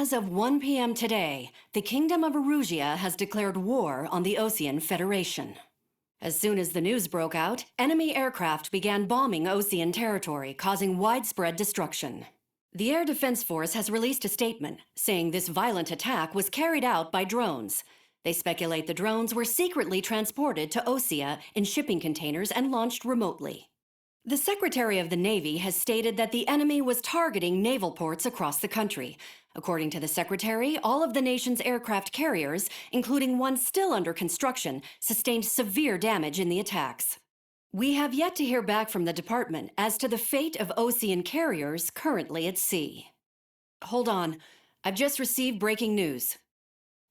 As of 1 p.m. today, the Kingdom of Erusea has declared war on the Osean Federation. As soon as the news broke out, enemy aircraft began bombing Osean territory, causing widespread destruction. The Air Defense Force has released a statement saying this violent attack was carried out by drones. They speculate the drones were secretly transported to Osea in shipping containers and launched remotely. The Secretary of the Navy has stated that the enemy was targeting naval ports across the country. According to the Secretary, all of the nation's aircraft carriers, including one still under construction, sustained severe damage in the attacks. We have yet to hear back from the department as to the fate of Osean carriers currently at sea. Hold on, I've just received breaking news.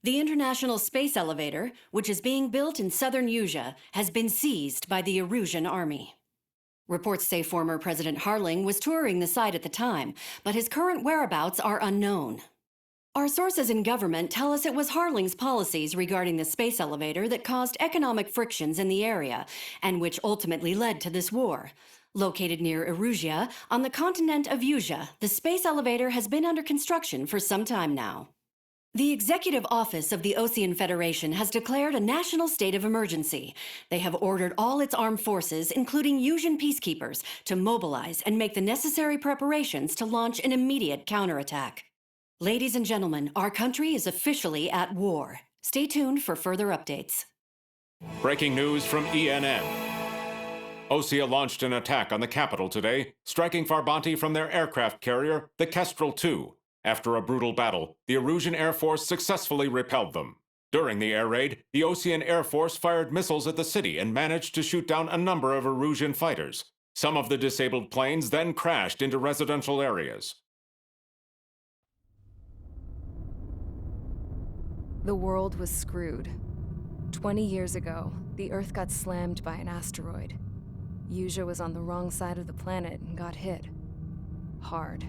The International Space Elevator, which is being built in southern Usea, has been seized by the Erusian army. Reports say former President Harling was touring the site at the time, but his current whereabouts are unknown. Our sources in government tell us it was Harling's policies regarding the space elevator that caused economic frictions in the area, and which ultimately led to this war. Located near Erusea, on the continent of Usea, the space elevator has been under construction for some time now. The Executive Office of the Osean Federation has declared a national state of emergency. They have ordered all its armed forces, including Usean peacekeepers, to mobilize and make the necessary preparations to launch an immediate counterattack. Ladies and gentlemen, our country is officially at war. Stay tuned for further updates. Breaking news from ENN. Osea launched an attack on the capital today, striking Farbanti from their aircraft carrier, the Kestrel II. After a brutal battle, the Erusian Air Force successfully repelled them. During the air raid, the Osean Air Force fired missiles at the city and managed to shoot down a number of Erusian fighters. Some of the disabled planes then crashed into residential areas. The world was screwed. 20 years ago, the Earth got slammed by an asteroid. Usea was on the wrong side of the planet and got hit. Hard.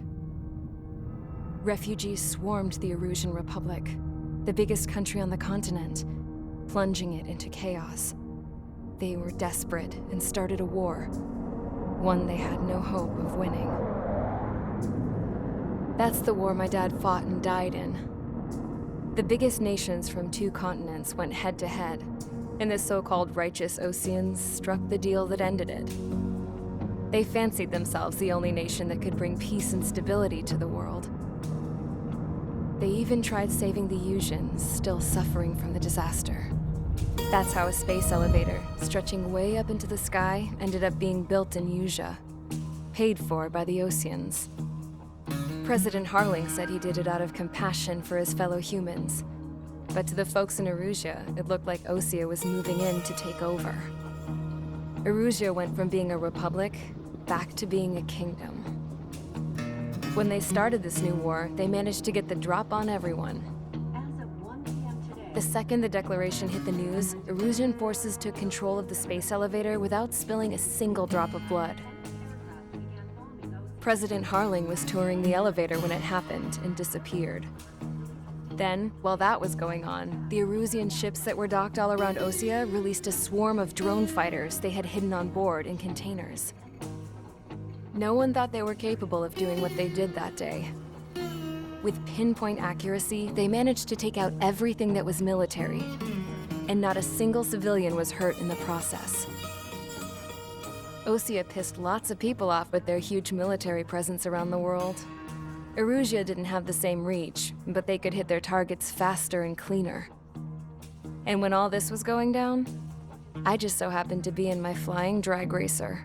Refugees swarmed the Erusian Republic, the biggest country on the continent, plunging it into chaos. They were desperate and started a war, one they had no hope of winning. That's the war my dad fought and died in. The biggest nations from 2 continents went head-to-head, and the so-called righteous Oseans struck the deal that ended it. They fancied themselves the only nation that could bring peace and stability to the world. They even tried saving the Useans, still suffering from the disaster. That's how a space elevator, stretching way up into the sky, ended up being built in Usea, paid for by the Oseans. President Harling said he did it out of compassion for his fellow humans. But to the folks in Erusea, it looked like Osea was moving in to take over. Erusea went from being a republic back to being a kingdom. When they started this new war, they managed to get the drop on everyone. As of 1 p.m. today, The second the declaration hit the news, Erusian forces took control of the space elevator without spilling a single drop of blood. President Harling was touring the elevator when it happened and disappeared. Then, while that was going on, the Erusian ships that were docked all around Osea released a swarm of drone fighters they had hidden on board in containers. No one thought they were capable of doing what they did that day. With pinpoint accuracy, they managed to take out everything that was military, and not a single civilian was hurt in the process. Osea pissed lots of people off with their huge military presence around the world. Erusea didn't have the same reach, but they could hit their targets faster and cleaner. And when all this was going down, I just so happened to be in my flying drag racer.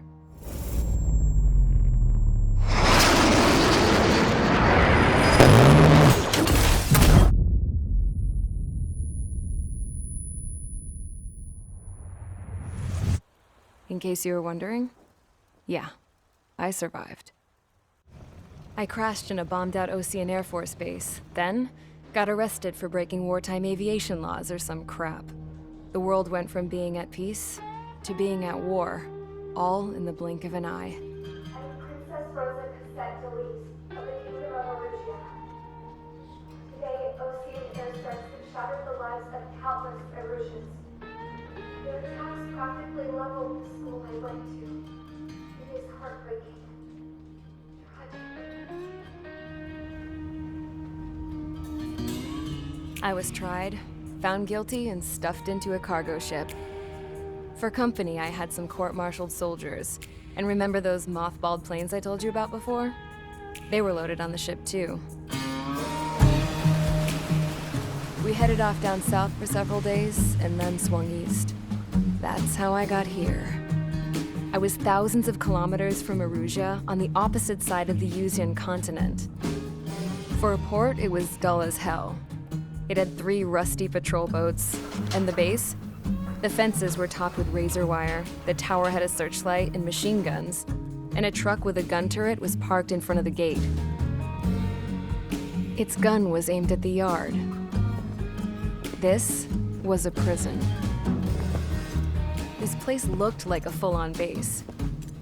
In case you were wondering, yeah, I survived. I crashed in a bombed-out Osean Air Force base, then got arrested for breaking wartime aviation laws or some crap. The world went from being at peace to being at war, all in the blink of an eye. I'm Princess Rosa Cassette-Delise of the Kingdom of Erusea. Today, Osean airstrikes have shattered the lives of countless Erusians. Their attacks practically leveled the school I went to. It is heartbreaking. Tragic. I was tried, found guilty, and stuffed into a cargo ship. For company, I had some court-martialed soldiers. And remember those mothballed planes I told you about before? They were loaded on the ship too. We headed off down south for several days, and then swung east. That's how I got here. I was thousands of kilometers from Erusea, on the opposite side of the Usian continent. For a port, it was dull as hell. It had 3 rusty patrol boats, and the base? The fences were topped with razor wire, the tower had a searchlight and machine guns, and a truck with a gun turret was parked in front of the gate. Its gun was aimed at the yard. This was a prison. This place looked like a full-on base,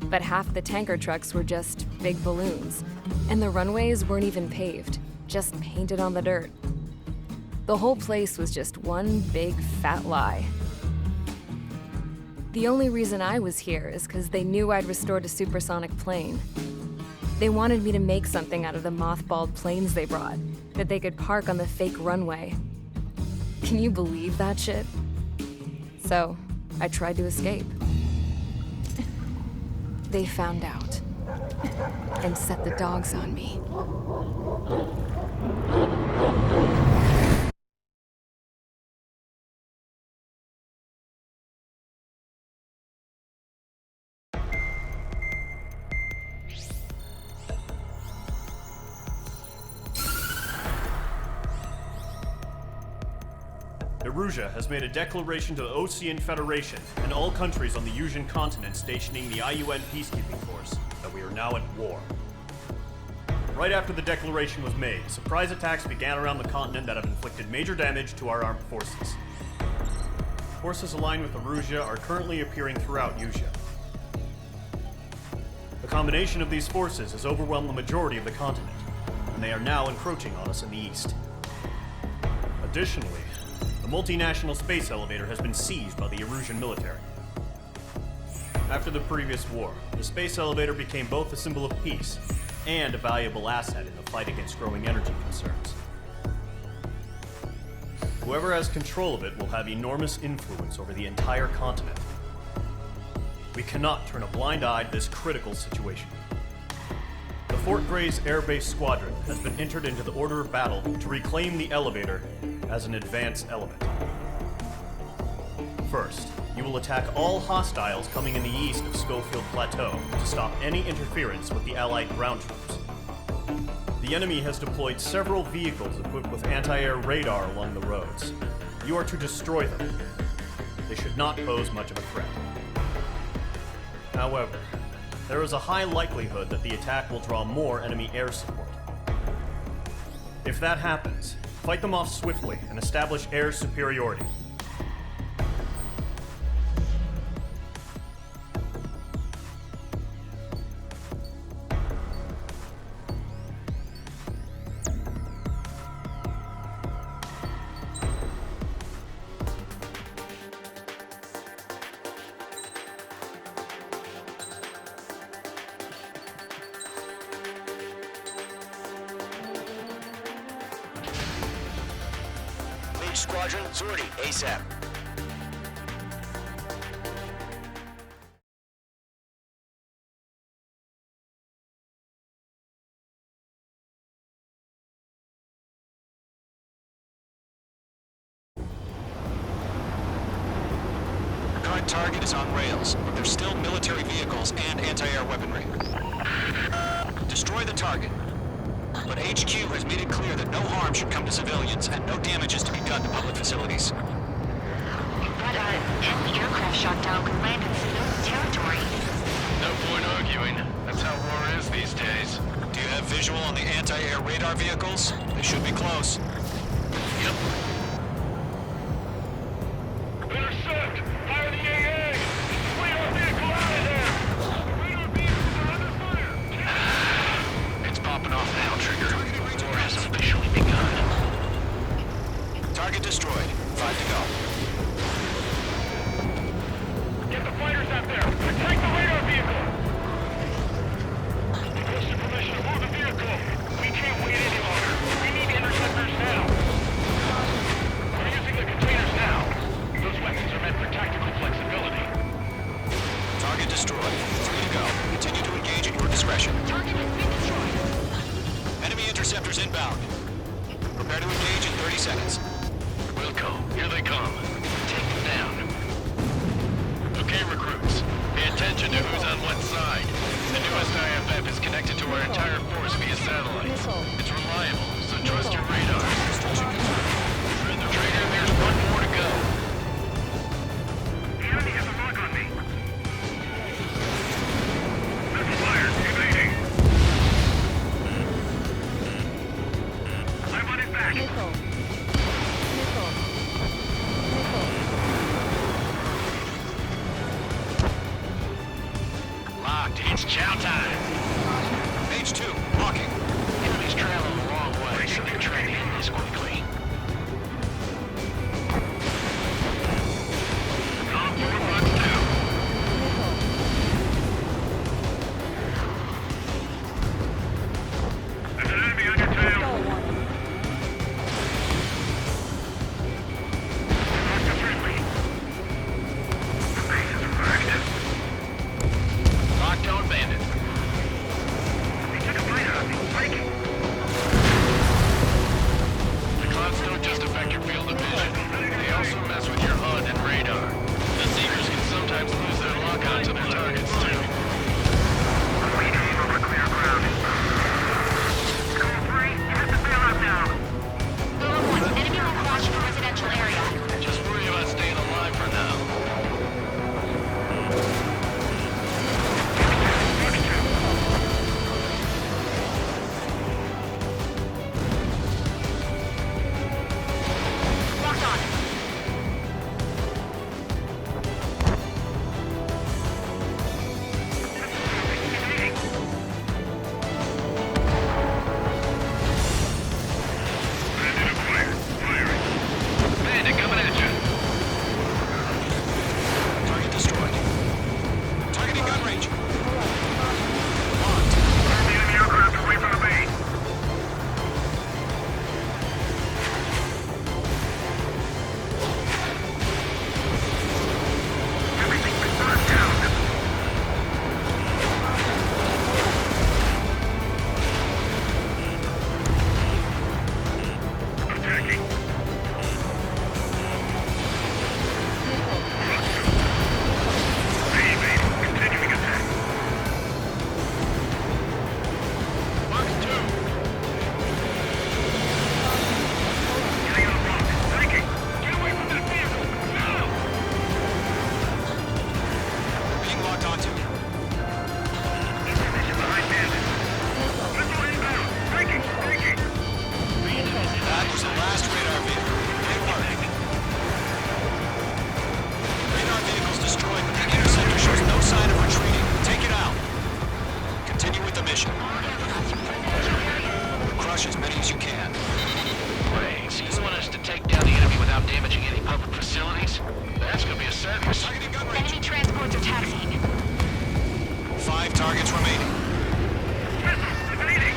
but half the tanker trucks were just big balloons, and the runways weren't even paved, just painted on the dirt. The whole place was just one big fat lie. The only reason I was here is because they knew I'd restored a supersonic plane. They wanted me to make something out of the mothballed planes they brought, that they could park on the fake runway. Can you believe that shit? So, I tried to escape. They found out, and set the dogs on me. Erusea has made a declaration to the Osean Federation and all countries on the Usian continent stationing the IUN peacekeeping force that we are now at war. Right after the declaration was made, surprise attacks began around the continent that have inflicted major damage to our armed forces. Forces aligned with Erusea are currently appearing throughout Usia. The combination of these forces has overwhelmed the majority of the continent, and they are now encroaching on us in the east. Additionally, the multinational space elevator has been seized by the Erusian military. After the previous war, the space elevator became both a symbol of peace and a valuable asset in the fight against growing energy concerns. Whoever has control of it will have enormous influence over the entire continent. We cannot turn a blind eye to this critical situation. The Fort Gray's Air Base Squadron has been entered into the order of battle to reclaim the elevator as an advance element. First, you will attack all hostiles coming in the east of Schofield Plateau to stop any interference with the Allied ground troops. The enemy has deployed several vehicles equipped with anti-air radar along the roads. You are to destroy them. They should not pose much of a threat. However, there is a high likelihood that the attack will draw more enemy air support. If that happens, fight them off swiftly and establish air superiority. Squadron, sortie, ASAP. Our current target is on rails, but there's still military vehicles and anti-air weaponry. Destroy the target. But HQ has made it clear that no harm should come to civilians and no damage is to be done to public facilities. But, enemy aircraft shot down could land in civilian territory. No point arguing. That's how war is these days. Do you have visual on the anti-air radar vehicles? They should be close. Yep. Intercept! Fire the AA! Clear our vehicle out of there! Radar vehicles are under fire! It's popping off now, Trigger. War has officially begun. Target destroyed. 5 to go. Get the fighters out there! Attack the radar vehicle! Requesting permission to move the vehicle. We can't wait any longer. We need interceptors now. our entire force via satellites. It's reliable, so trust your radar. Trigger, there's one more to go. The enemy has a lock on me. Missile fire, evading. I'm on his back. Locked. It's chow time. H2, walking. Enemy's traveling a long way, so they're trying to end this quickly. Top 4 bucks down. There's an enemy on your tail. Lock the friendly. The base is wrecked. Lockdown bandit. He took a bite out of me. Breaking. The clouds don't just affect your field of vision. They also mess with your HUD and radar. The Seekers can sometimes lose their lock onto their targets, too. We aim over clear ground. Call 3, you have to bail out now. Golem 1, enemy will cross your residential area. Just worry about staying alive for now. Locked on. Bandit acquired. Firing. Bandit coming at you. Target destroyed. Targeting gun range. Locked. Turn the enemy aircraft away from the base. Everything but burned down. Attacking. Evading. Continuing attack. Box 2. Getting on block. Breaking. Get away from that vehicle. Now. Being locked onto. Information behind bandit. Missile inbound. Breaking. Breaking. That was the last radar vehicle. Good work. Radar vehicle's destroyed, but the interceptor shows no sign of retreating. Take it out. Continue with the mission. Crush as many as you can. Wait, so you want us to take down the enemy without damaging any public facilities? That's gonna be a service. Targeting gun range. Enemy transports are taxiing. 5 targets remaining. Missile evading.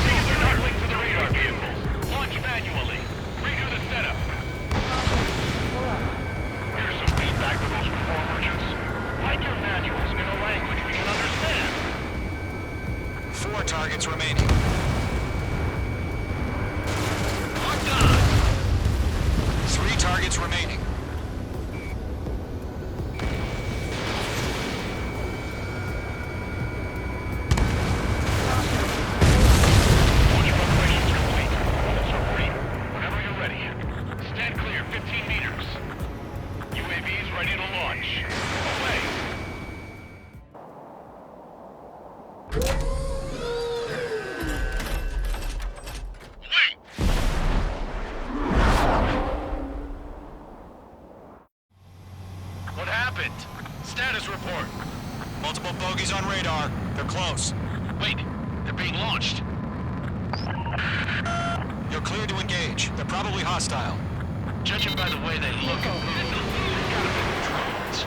These are not linked to the radar vehicles. Launch manually. Redo the setup. Here's some feedback for those reform merchants. Write your manuals in a language we can understand. 4 targets remaining. Locked on. 3 targets remaining. Launch preparations complete. Submarine, whenever you're ready. Stand clear, 15 meters. UAVs ready to launch. Away. Wait! What happened? Status report. Multiple bogies on radar. They're close. Wait, they're being launched. You're cleared to engage. They're probably hostile. Judging by the way they look and move, they've gotta be drones.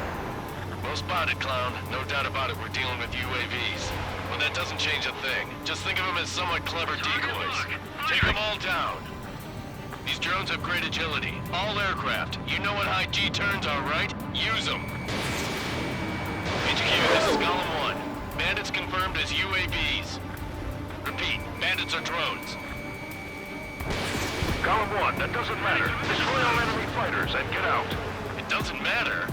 Well spotted, clown. No doubt about it, we're dealing with UAVs. But that doesn't change a thing. Just think of them as somewhat clever decoys. Take them all down. These drones have great agility. All aircraft. You know what high G turns are, right? Use them. HQ, this is Golem 1. Bandits confirmed as UAVs. Repeat, bandits are drones. Golem 1, that doesn't matter. Destroy all enemy fighters and get out. It doesn't matter.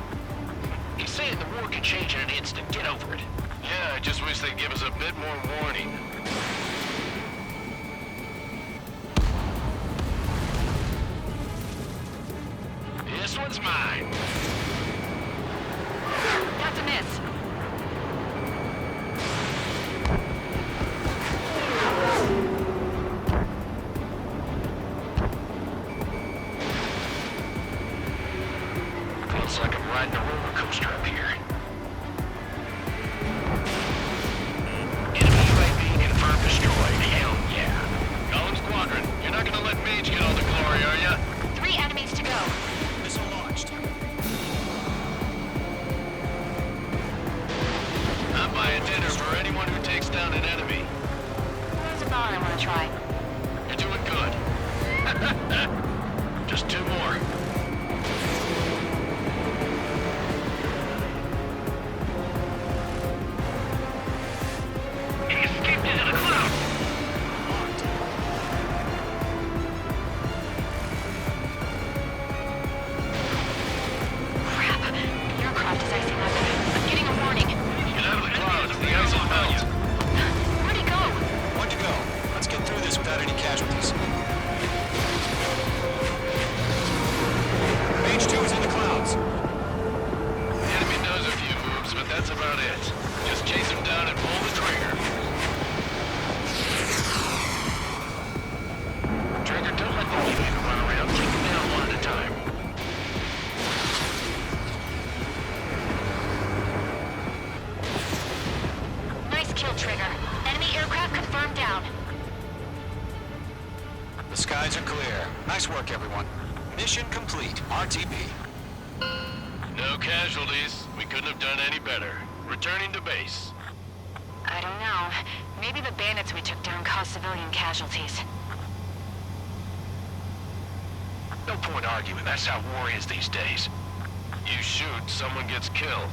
He's saying the war could change in an instant. Get over it. Yeah, I just wish they'd give us a bit more warning. This one's mine. That's a miss. Feels like I'm riding a roller coaster up here. Enemy UAV confirmed destroyed. Hell yeah. Golem Squadron, you're not gonna let Mage get all the glory, are ya? 3 enemies to go. Missile launched. I'm buying dinner for anyone who takes down an enemy. There's a bomb I want to try. You're doing good. Just 2 more. He escaped into the clouds. Crap. The aircraft is icing up. I'm getting a warning. Get out of the clouds. The ice will melt. Where'd he go? One to go. Let's get through this without any casualties. Mage 2 is in the clouds. The enemy knows a few moves, but that's about it. Just chase him down and pull the trigger. Trigger, don't let the UAV run around. Take him down one at a time. Nice kill, Trigger. Enemy aircraft confirmed down. The skies are clear. Nice work, everyone. Mission complete. RTB. No casualties. We couldn't have done any better. Returning to base. I don't know. Maybe the bandits we took down caused civilian casualties. No point arguing. That's how war is these days. You shoot, someone gets killed.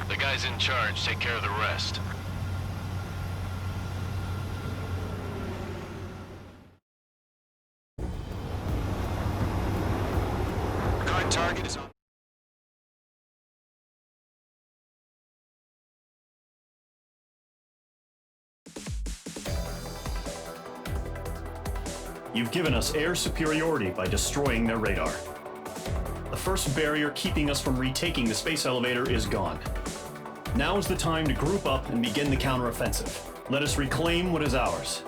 The guys in charge take care of the rest. Current target is on. You've given us air superiority by destroying their radar. The first barrier keeping us from retaking the space elevator is gone. Now is the time to group up and begin the counteroffensive. Let us reclaim what is ours.